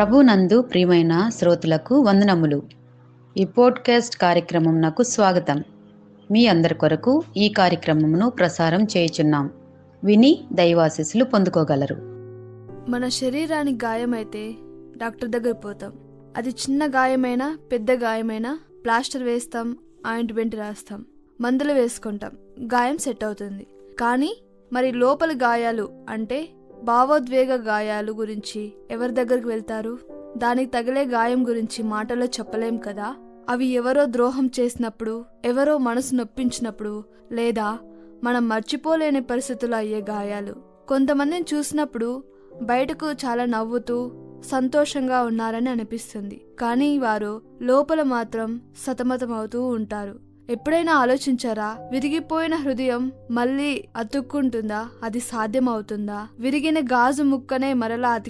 ప్రభునందు ప్రియమైన శ్రోతలకు వందనములు. ఈ పోడ్కాస్ట్ కార్యక్రమం నాకు స్వాగతం. మీ అందరి కొరకు ఈ కార్యక్రమమును ప్రసారం చేయుచున్నాం. విని దైవాశీస్సులు పొందుకోగలరు. మన శరీరానికి గాయమైతే డాక్టర్ దగ్గర పోతాం. అది చిన్న గాయమైనా పెద్ద గాయమైనా ప్లాస్టర్ వేస్తాం, ఆయింట్మెంట్ రాస్తాం, మందులు వేసుకుంటాం, గాయం సెట్ అవుతుంది. కానీ మరి లోపలి గాయాలు అంటే భావోద్వేగ గాయాలు గురించి ఎవరి దగ్గరికి వెళ్తారు? దానికి తగిలే గాయం గురించి మాటల్లో చెప్పలేం కదా. అవి ఎవరో ద్రోహం చేసినప్పుడు, ఎవరో మనసు నొప్పించినప్పుడు, లేదా మనం మర్చిపోలేని పరిస్థితులు అయ్యే గాయాలు. కొంతమందిని చూసినప్పుడు బయటకు చాలా నవ్వుతూ సంతోషంగా ఉన్నారని అనిపిస్తుంది, కానీ వారు లోపల మాత్రం సతమతమవుతూ ఉంటారు. ఎప్పుడైనా ఆలోచించారా? విరిగిపోయిన హృదయం మళ్ళీ అతుక్కుంటుందా? అది సాధ్యమవుతుందా? విరిగిన గాజు ముక్కనే మరలా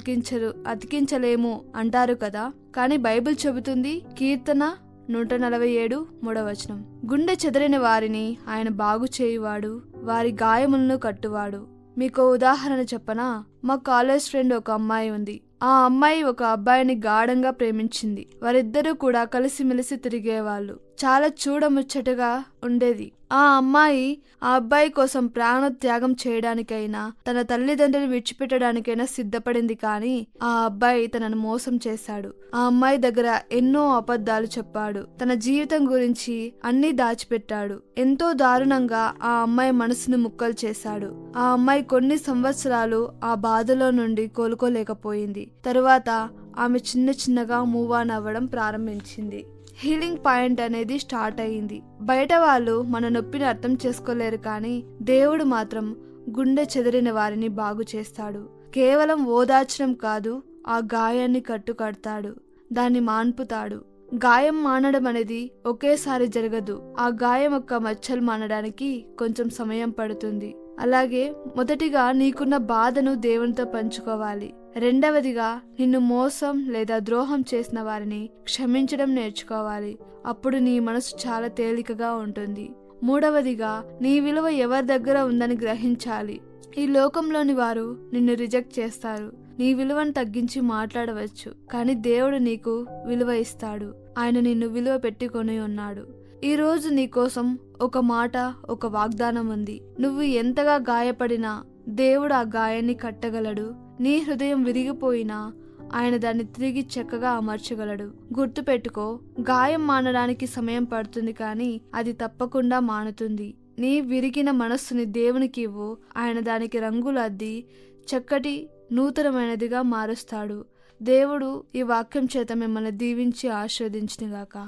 అతికించలేము అంటారు కదా. కానీ బైబిల్ చెబుతుంది, కీర్తన 147:3 గుండె చెదిరిన వారిని ఆయన బాగు చేయువాడు, వారి గాయములను కట్టువాడు. మీకు ఉదాహరణ చెప్పనా? మా కాలేజ్ ఫ్రెండ్ ఒక అమ్మాయి ఉంది. ఆ అమ్మాయి ఒక అబ్బాయిని గాఢంగా ప్రేమించింది. వారిద్దరూ కూడా కలిసిమెలిసి తిరిగేవాళ్ళు. చాలా చూడముచ్చటగా ఉండేది. ఆ అమ్మాయి ఆ అబ్బాయి కోసం ప్రాణత్యాగం చేయడానికైనా, తన తల్లిదండ్రులు విడిచిపెట్టడానికైనా సిద్ధపడింది. కానీ ఆ అబ్బాయి తనను మోసం చేశాడు. ఆ అమ్మాయి దగ్గర ఎన్నో అబద్ధాలు చెప్పాడు. తన జీవితం గురించి అన్నీ దాచిపెట్టాడు. ఎంతో దారుణంగా ఆ అమ్మాయి మనసును ముక్కలు చేశాడు. ఆ అమ్మాయి కొన్ని సంవత్సరాలు ఆ బాధలో నుండి కోలుకోలేకపోయింది. తరువాత ఆమె చిన్నగా మూవ్ ఆన్ అవ్వడం ప్రారంభించింది. హీలింగ్ పాయింట్ అనేది స్టార్ట్ అయ్యింది. బయట వాళ్ళు మన నొప్పిని అర్థం చేసుకోలేరు, కానీ దేవుడు మాత్రం గుండె చెదిరిన వారిని బాగు చేస్తాడు. కేవలం ఓదార్చడం కాదు, ఆ గాయాన్ని కడతాడు, దాన్ని మాన్పుతాడు. గాయం మానడం అనేది ఒకేసారి జరగదు. ఆ గాయం యొక్క మచ్చలు మానడానికి కొంచెం సమయం పడుతుంది. అలాగే మొదటిగా నీకున్న బాధను దేవునితో పంచుకోవాలి. రెండవదిగా నిన్ను మోసం లేదా ద్రోహం చేసిన వారిని క్షమించడం నేర్చుకోవాలి. అప్పుడు నీ మనసు చాలా తేలికగా ఉంటుంది. మూడవదిగా నీ విలువ ఎవరి దగ్గర ఉందని గ్రహించాలి. ఈ లోకంలోని వారు నిన్ను రిజెక్ట్ చేస్తారు. నీ విలువను తగ్గించి మాట్లాడవచ్చు, కానీ దేవుడు నీకు విలువ ఇస్తాడు. ఆయన నిన్ను విలువ పెట్టుకొని ఉన్నాడు. ఈ రోజు నీకోసం ఒక మాట, ఒక వాగ్దానం ఉంది. నువ్వు ఎంతగా గాయపడినా దేవుడు ఆ గాయాన్ని కట్టగలడు. నీ హృదయం విరిగిపోయినా ఆయన దాన్ని తిరిగి చక్కగా అమర్చగలడు. గుర్తుపెట్టుకో, గాయం మానడానికి సమయం పడుతుంది, కానీ అది తప్పకుండా మానుతుంది. నీ విరిగిన మనస్సుని దేవునికి ఇవ్వు. ఆయన దానికి రంగులు అద్ది చక్కటి నూతనమైనదిగా మారుస్తాడు. దేవుడు ఈ వాక్యం చేత మిమ్మల్ని దీవించి ఆశీర్వదించునుగాక.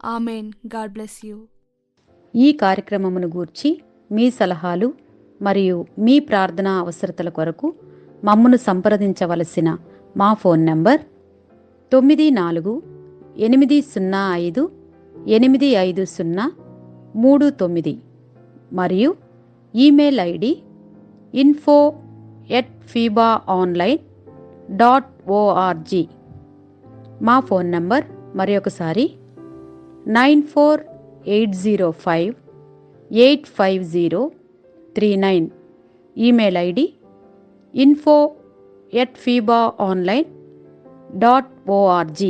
ఆమెన్. God bless you. ఈ కార్యక్రమమును గూర్చి మీ సలహాలు మరియు మీ ప్రార్థనా అవసరతల కొరకు మమ్మను సంప్రదించవలసిన మా ఫోన్ నంబర్ 9480585039 మరియు ఈమెయిల్ ఐడి info@fibaonline.org. మా ఫోన్ నంబర్ మరొకసారి 9480585039. Email ID info@fibaonline.org.